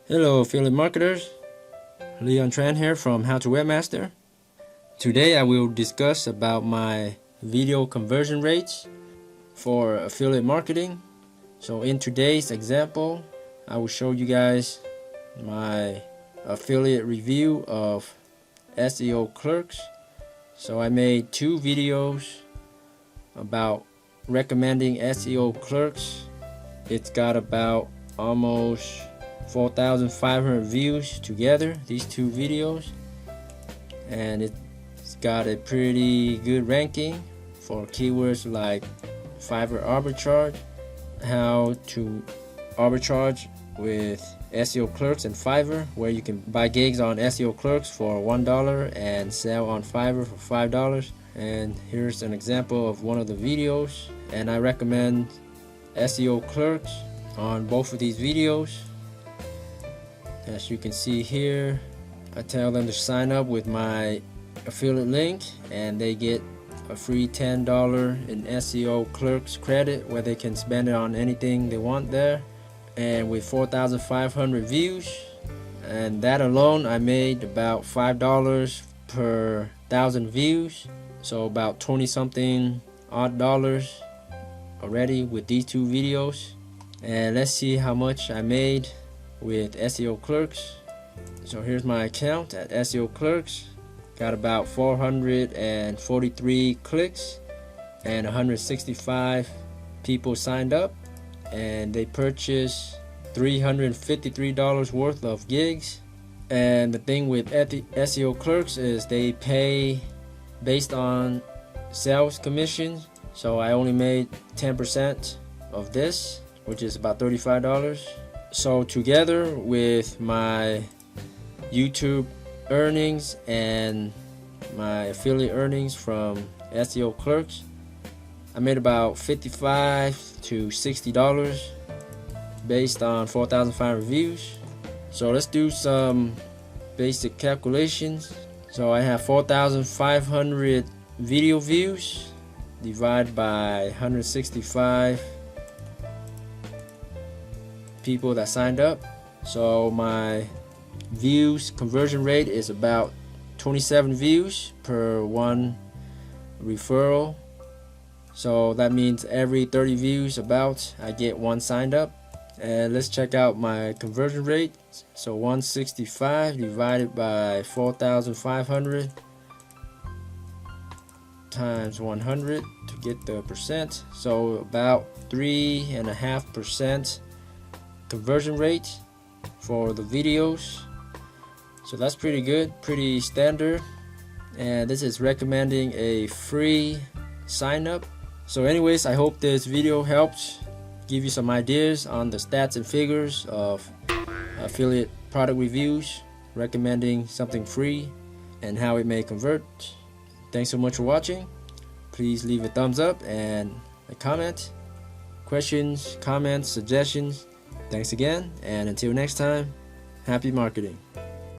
Hello affiliate marketers, Leon Tran here from How to Webmaster. Today I will discuss about my video conversion rates for affiliate marketing. So in today's example, I will show you guys my affiliate review of SEO Clerks. So I made two videos about recommending SEO Clerks. It's got about almost 4,500 views together, these two videos, and it's got a pretty good ranking for keywords like Fiverr arbitrage, how to arbitrage with SEO Clerks and Fiverr, where you can buy gigs on SEO Clerks for $1 and sell on Fiverr for $5. And here's an example of one of the videos, and I recommend SEO Clerks on both of these videos. As you can see here, I tell them to sign up with my affiliate link and they get a free $10 in SEO Clerks credit where they can spend it on anything they want there. And with 4,500 views, and that alone, I made about $5 per 1,000 views, so about 20 something odd dollars already with these two videos. And let's see how much I made with SEO Clerks. So here's my account at SEO Clerks. Got about 443 clicks and 165 people signed up, and they purchased $353 worth of gigs. And the thing with SEO Clerks is they pay based on sales commissions, so I only made 10% of this, which is about $35. So together with my YouTube earnings and my affiliate earnings from SEO Clerks, I made about $55 to $60 based on 4,500 views. So let's do some basic calculations. So I have 4,500 video views divided by 165 people that signed up. So my views conversion rate is about 27 views per one referral. So that means every 30 views about I get one signed up. And let's check out my conversion rate. So 165 divided by 4,500 times 100 to get the percent. So about 3.5% conversion rate for the videos. So that's pretty good, pretty standard. And this is recommending a free sign up. So anyways, I hope this video helps give you some ideas on the stats and figures of affiliate product reviews, recommending something free and how it may convert. Thanks so much for watching. Please leave a thumbs up and a comment. Questions, comments, suggestions. Thanks again, and until next time, happy marketing.